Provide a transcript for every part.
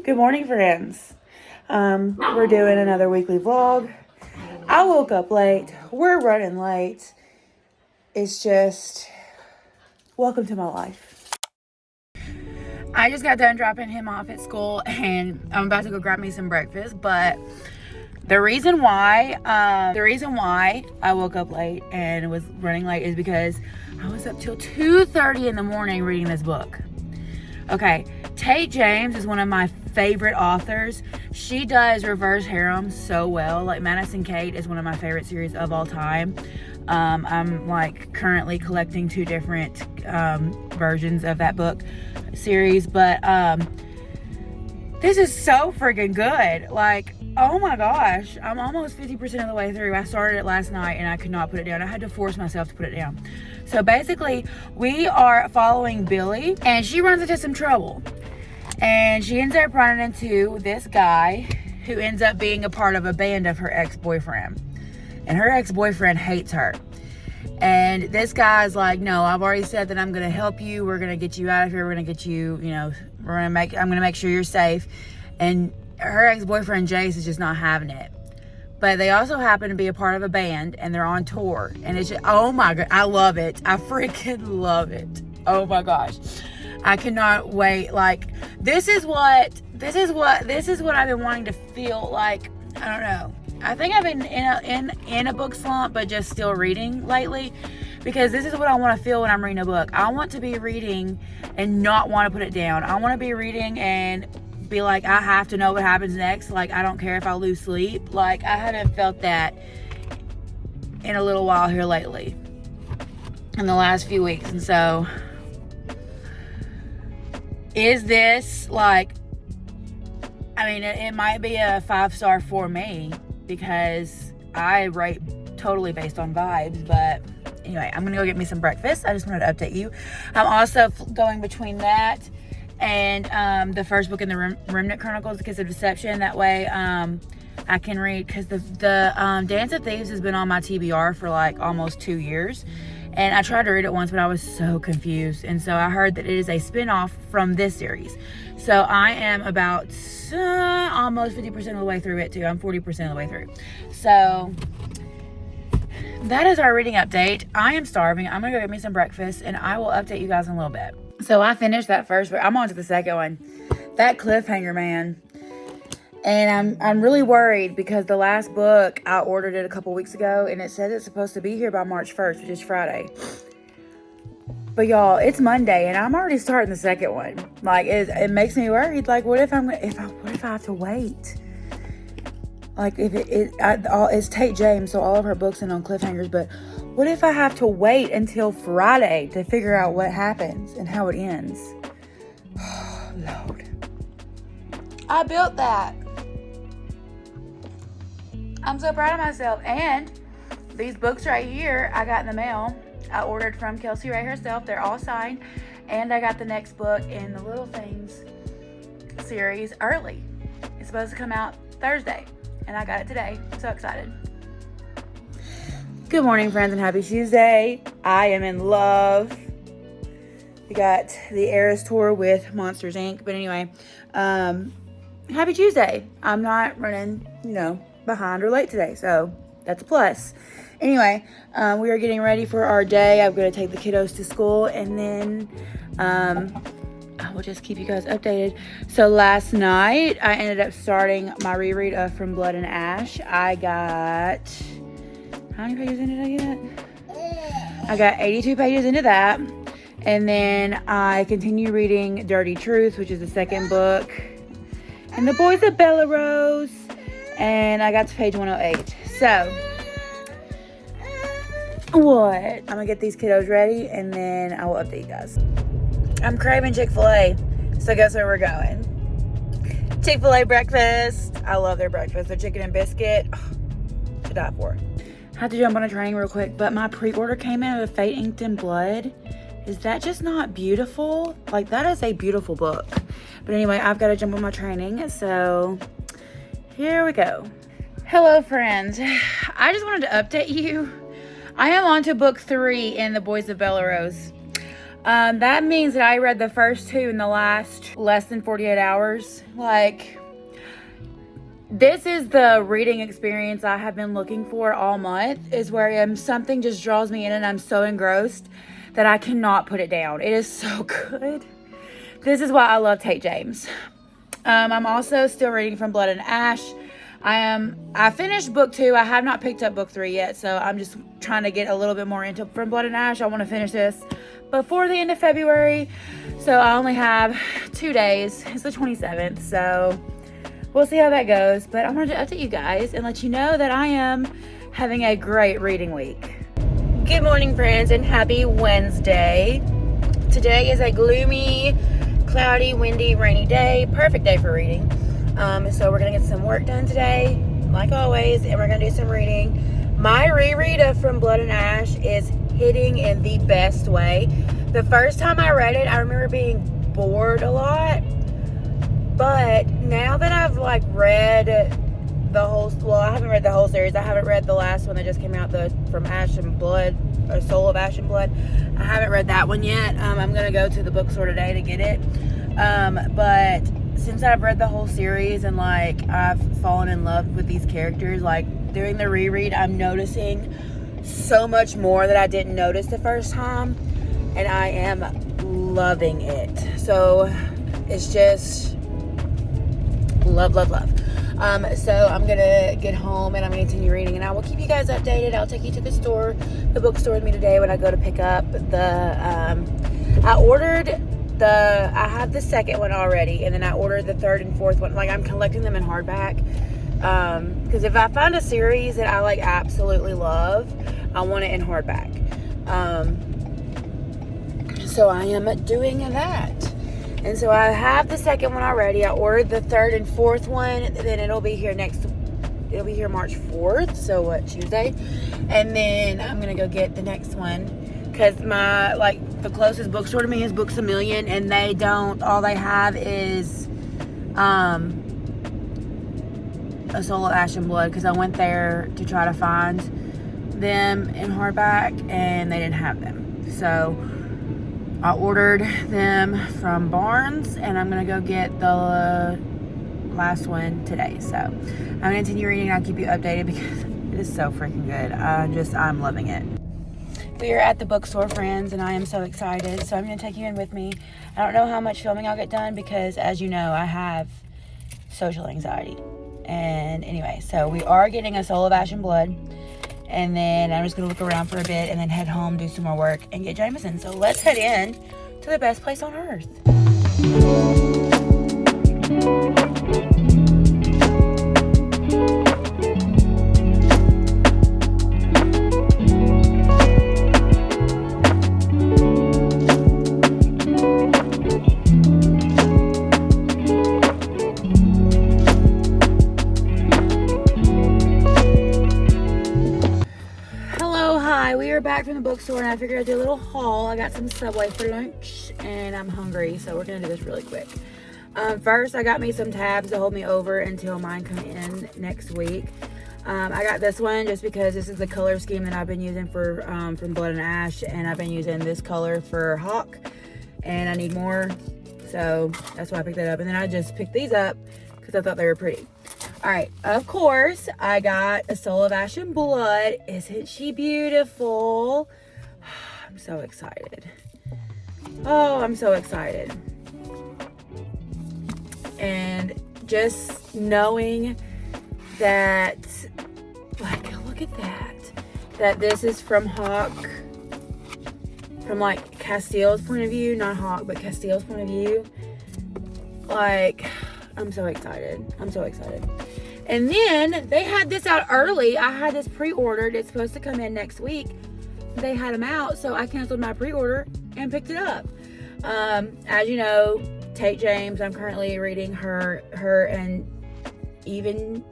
Good morning, friends. We're doing another weekly vlog. I woke up late. We're running late. It's just, welcome to my life. I just got done dropping him off at school and I'm about to go grab me some breakfast, but the reason why I woke up late and was running late is because I was up till 2:30 in the morning reading this book. Okay, Tate James is one of my favorite authors. She does reverse harem so well. Like Madison Kate is one of my favorite series of all time. I'm like currently collecting two different versions of that book series, but this is so freaking good. Like, oh my gosh, I'm almost 50% of the way through. I started it last night and I could not put it down. I had to force myself to put it down. So basically, we are following Billy and she runs into some trouble. And she ends up running into this guy who ends up being a part of a band of her ex-boyfriend. And her ex-boyfriend hates her. And this guy's like, no, I've already said that I'm going to help you. We're going to get you out of here. We're going to get you, I'm going to make sure you're safe. And her ex-boyfriend, Jace, is just not having it. But they also happen to be a part of a band and they're on tour. And it's just, oh my God, I love it. I freaking love it. Oh my gosh. I cannot wait. Like, this is what I've been wanting to feel like. I don't know. I think I've been in a book slump, but just still reading lately, because this is what I want to feel when I'm reading a book. I want to be reading and not want to put it down. I want to be reading and be like, I have to know what happens next. Like, I don't care if I lose sleep. Like, I haven't felt that in a little while here lately, in the last few weeks. And so, is this like, I mean, it might be a 5-star for me because I rate totally based on vibes. But anyway, I'm gonna go get me some breakfast. I just wanted to update you. I'm also going between that and the first book in the Remnant Chronicles, The Kiss of Deception. That way I can read, because the Dance of Thieves has been on my TBR for like almost 2 years. And I tried to read it once, but I was so confused. And so I heard that it is a spin-off from this series. So I am about almost 50% of the way through it too. I'm 40% of the way through. So that is our reading update. I am starving. I'm gonna go get me some breakfast and I will update you guys in a little bit. So I finished that first book. I'm on to the second one. That cliffhanger, man. And I'm really worried because the last book, I ordered it a couple weeks ago and it says it's supposed to be here by March 1st, which is Friday. But y'all, it's Monday and I'm already starting the second one. Like, it makes me worried. Like, what if I have to wait? Like, it's Tate James, so all of her books end on cliffhangers, but what if I have to wait until Friday to figure out what happens and how it ends? Oh, Lord. I built that. I'm so proud of myself. And these books right here, I got in the mail. I ordered from Kelsey Ray herself. They're all signed. And I got the next book in the Little Things series early. It's supposed to come out Thursday. And I got it today. I'm so excited. Good morning, friends, and happy Tuesday. I am in love. We got the Eras tour with Monsters, Inc. But anyway, happy Tuesday. I'm not running, behind or late today, so that's a plus. Anyway, we are getting ready for our day. I'm going to take the kiddos to school, and then I will just keep you guys updated. So last night, I ended up starting my reread of From Blood and Ash. I got, how many pages in did I get? I got 82 pages into that. And then I continue reading Dirty Truth, which is the second book. And The Boys of Bellerose. And I got to page 108. So, what? I'm going to get these kiddos ready and then I will update you guys. I'm craving Chick-fil-A. So guess where we're going? Chick-fil-A breakfast. I love their breakfast. Their chicken and biscuit. To die for. I have to jump on a train real quick. But my pre-order came in with Fate Inked in Blood. Is that just not beautiful? Like, that is a beautiful book. But anyway, I've got to jump on my training. So here we go. Hello, friends. I just wanted to update you. I am on to book 3 in The Boys of Bellerose. That means that I read the first 2 in the last less than 48 hours. Like, this is the reading experience I have been looking for all month, is where something just draws me in and I'm so engrossed that I cannot put it down. It is so good. This is why I love Tate James. I'm also still reading From Blood and Ash. I finished book 2. I have not picked up book 3 yet, so I'm just trying to get a little bit more into From Blood and Ash. I want to finish this before the end of February. So I only have 2 days. It's the 27th, so we'll see how that goes. But I wanted to update you guys and let you know that I am having a great reading week. Good morning, friends, and happy Wednesday. Today is a gloomy, cloudy, windy, rainy day. Perfect day for reading. So we're going to get some work done today, like always, and we're going to do some reading. My reread of From Blood and Ash is hitting in the best way. The first time I read it, I remember being bored a lot. But now that I've read the whole, well, I haven't read the whole series. I haven't read the last one that just came out, the From Ash and Blood, or Soul of Ash and Blood. I haven't read that one yet. I'm going to go to the bookstore today to get it. But since I've read the whole series and I've fallen in love with these characters, doing the reread, I'm noticing so much more that I didn't notice the first time, and I am loving it. So it's just love. So I'm gonna get home and I'm gonna continue reading, and I will keep you guys updated. I'll take you to the bookstore with me today when I go to pick up I have the second one already, and then I ordered the third and fourth one. I'm collecting them in hardback, because if I find a series that I absolutely love, I want it in hardback. So I am doing that. And so I have the second one already. I ordered the third and fourth one. Then it'll be here March 4th. So Tuesday. And then I'm going to go get the next one. Because the closest bookstore to me is Books A Million. And all they have is A Soul of Ash and Blood. Because I went there to try to find them in hardback, and they didn't have them. So I ordered them from Barnes, and I'm going to go get the last one today. So I'm going to continue reading, and I'll keep you updated because it is so freaking good. I'm loving it. We are at the bookstore, friends, and I am so excited. So I'm going to take you in with me. I don't know how much filming I'll get done because, as you know, I have social anxiety. And anyway, so we are getting A Soul of Ash and Blood. And then I'm just going to look around for a bit and then head home, do some more work, and get Jameson. So let's head in to the best place on earth. Back from the bookstore, and I figured I'd do a little haul. I got some Subway for lunch and I'm hungry, so we're gonna do this really quick. First, I got me some tabs to hold me over until mine come in next week. I got this one just because this is the color scheme that I've been using for From Blood and Ash, and I've been using this color for Hawk, and I need more, so that's why I picked that up. And then I just picked these up because I thought they were pretty. All right, of course, I got A Soul of Ash and Blood. Isn't she beautiful? I'm so excited. Oh, I'm so excited. And just knowing that, look at that this is from Hawk, from Castiel's point of view, not Hawk, but Castiel's point of view. I'm so excited. And then they had this out early. I had this pre-ordered. It's supposed to come in next week. They had them out, so I canceled my pre-order and picked it up. As you know, Tate James, I'm currently reading her and Jane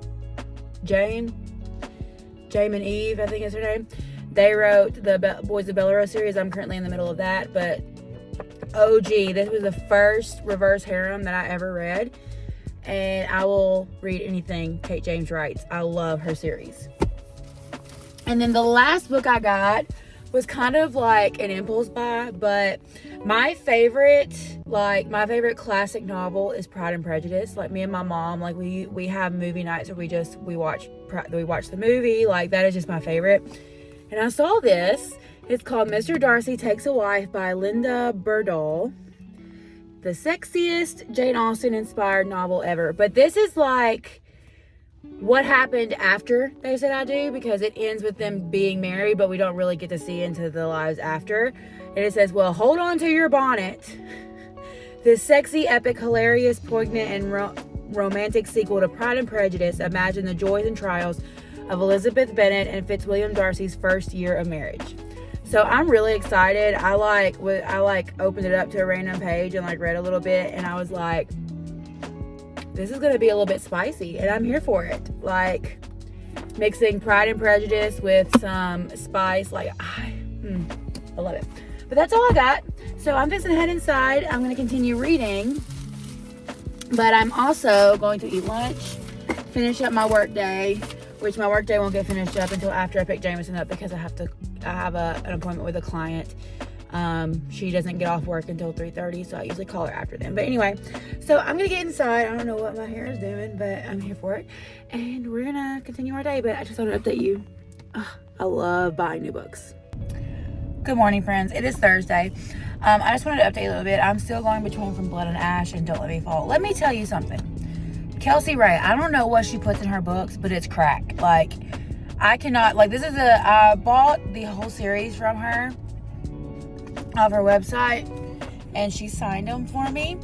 and Eve, I think is her name. They wrote the Boys of Bellerose series. I'm currently in the middle of that, but OG, this was the first reverse harem that I ever read, and I will read anything Tate James writes. I love her series. And then the last book I got was kind of like an impulse buy, but My favorite classic novel is Pride and Prejudice. Like, me and my mom, like, we have movie nights where we watch the movie. Like, that is just my favorite. And I saw this. It's called Mr. Darcy Takes a Wife by Linda Burdell. The sexiest Jane Austen inspired novel ever. But this is like what happened after They Said I Do, because it ends with them being married, but we don't really get to see into the lives after. And it says, well, hold on to your bonnet. This sexy, epic, hilarious, poignant, and romantic sequel to Pride and Prejudice. Imagine the joys and trials of Elizabeth Bennet and Fitzwilliam Darcy's first year of marriage. So I'm really excited. I opened it up to a random page and like read a little bit, and I was like, this is gonna be a little bit spicy, and I'm here for it. Like, mixing Pride and Prejudice with some spice, like I love it. But that's all I got. So I'm fixing to head inside. I'm gonna continue reading, but I'm also going to eat lunch, finish up my work day, which my work day won't get finished up until after I pick Jameson up, because I have an appointment with a client. She doesn't get off work until 3:30, so I usually call her after then. But anyway, so I'm gonna get inside. I don't know what my hair is doing, but I'm here for it, and we're gonna continue our day. But I just want to update you. I love buying new books. Good morning, friends. It is Thursday. I just wanted to update you a little bit. I'm still going between From Blood and Ash and Don't Let Me Fall. Let me tell you something. Kelsey Ray, I don't know what she puts in her books, but it's crack. Like, I cannot, like, I bought the whole series from her off her website, and she signed them for me.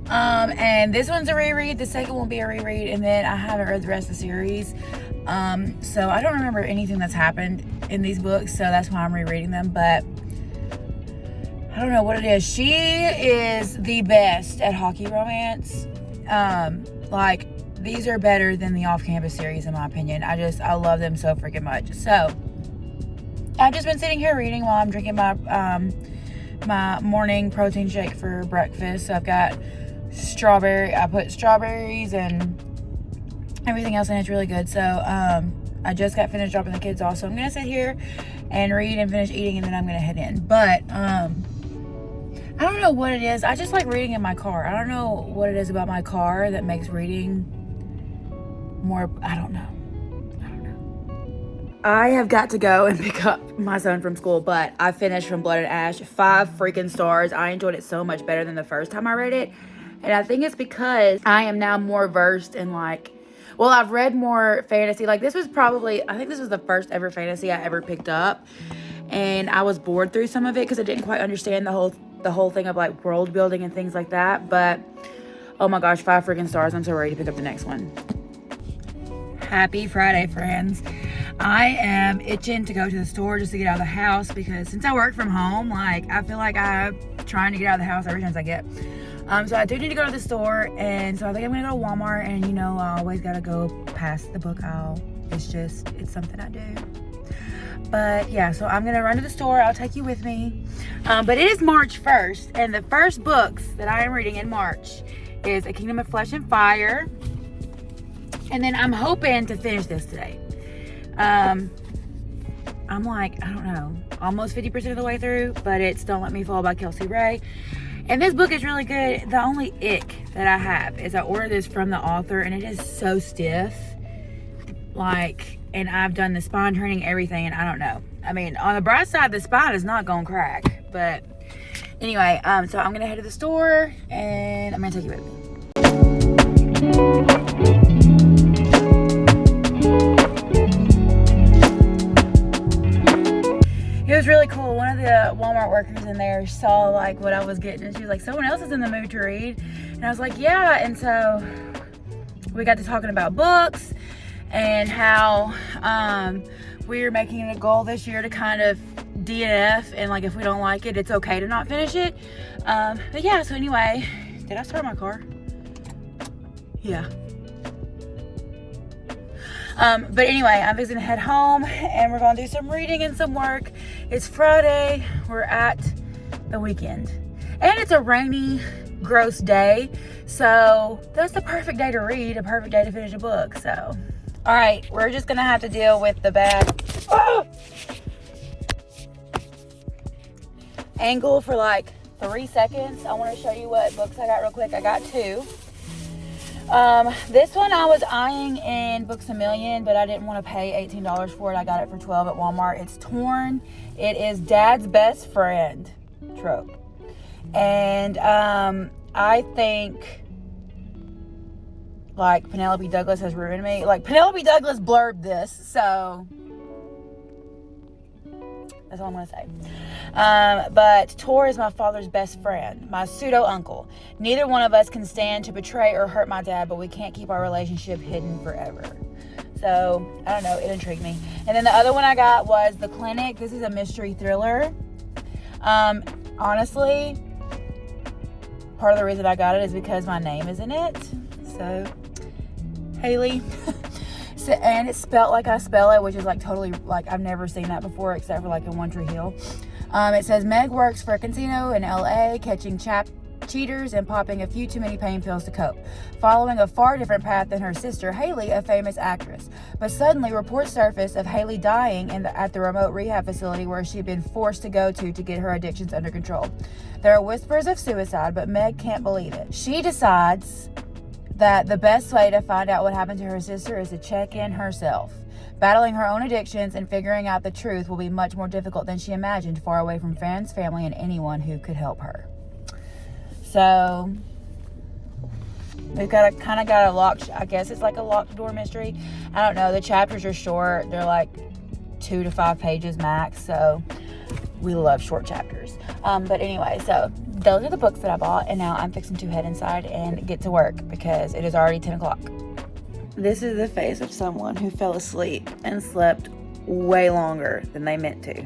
And this one's a reread. The second will be a reread, and then I haven't read the rest of the series. So I don't remember anything that's happened in these books, so that's why I'm rereading them. But I don't know what it is. She is the best at hockey romance. Like, these are better than the off-campus series, in my opinion. I love them so freaking much. So I've just been sitting here reading while I'm drinking my morning protein shake for breakfast. So I've got I put strawberries and everything else in. It's really good. So I just got finished dropping the kids off, so I'm gonna sit here and read and finish eating, and then I'm gonna head in. But I don't know what it is. I just like reading in my car. I don't know what it is about my car that makes reading more, I don't know. I have got to go and pick up my son from school, but I finished From Blood and Ash. 5 freaking stars. I enjoyed it so much better than the first time I read it. And I think it's because I am now more versed in, like, well, I've read more fantasy. Like, I think this was the first ever fantasy I ever picked up. And I was bored through some of it because I didn't quite understand the whole thing of, like, world building and things like that. But, oh my gosh, 5 freaking stars. I'm so ready to pick up the next one. Happy Friday, friends. I am itching to go to the store just to get out of the house, because since I work from home, like, I feel like I'm trying to get out of the house every chance I get. So I do need to go to the store, and so I think I'm gonna go to Walmart, and, you know, I always gotta go past the book aisle. It's something I do. But yeah, so I'm gonna run to the store. I'll take you with me. But it is March 1st, and the first books that I am reading in March is A Kingdom of Flesh and Fire. And then I'm hoping to finish this today. I'm like, I don't know, almost 50% of the way through, but it's Don't Let Me Fall by Kelsey Ray. And this book is really good. The only ick that I have is I ordered this from the author, and it is so stiff. Like, and I've done the spine training, everything, and I don't know. I mean, on the bright side, the spine is not gonna crack. But anyway, so I'm gonna head to the store, and I'm gonna take you with me. It was really cool. One of the Walmart workers in there saw, like, what I was getting, and she was like, someone else is in the mood to read. And I was like, yeah. And so we got to talking about books and how we're making it a goal this year to kind of DNF, and, like, if we don't like it, it's okay to not finish it. But yeah, so anyway, did I start my car? Yeah. But anyway, I'm just gonna head home, and we're gonna do some reading and some work. It's Friday. We're at the weekend, and it's a rainy, gross day. So that's the perfect day to read, a perfect day to finish a book. So, all right, we're just gonna have to deal with the bad angle for like 3 seconds, I want to show you what books I got real quick. I got 2. This one I was eyeing in Books A Million, but I didn't want to pay $18 for it. I got it for $12 at Walmart. It's Torn. It is Dad's Best Friend trope. And I think like Penelope Douglas has ruined me. Like Penelope Douglas blurbed this, so that's all I'm going to say. But Tor is my father's best friend, my pseudo-uncle. Neither one of us can stand to betray or hurt my dad, but we can't keep our relationship hidden forever. So, I don't know, it intrigued me. And then the other one I got was The Clinic. This is a mystery thriller. Honestly, part of the reason I got it is because my name is in it. So, Haley. So, and it's spelled like I spell it, which is like totally, like I've never seen that before except for like in One Tree Hill. It says Meg works for a casino in LA, catching cheaters and popping a few too many pain pills to cope, following a far different path than her sister Haley, a famous actress. But suddenly reports surface of Haley dying at the remote rehab facility where she'd been forced to go to get her addictions under control. There are whispers of suicide, but Meg can't believe it. She decides that the best way to find out what happened to her sister is to check in herself. Battling her own addictions and figuring out the truth will be much more difficult than she imagined, far away from friends, family, and anyone who could help her. So, we've got a locked, I guess it's like a locked door mystery. I don't know, the chapters are short. They're like 2 to 5 pages max, so we love short chapters. But anyway, so those are the books that I bought, and now I'm fixing to head inside and get to work because it is already 10 o'clock. This is the face of someone who fell asleep and slept way longer than they meant to.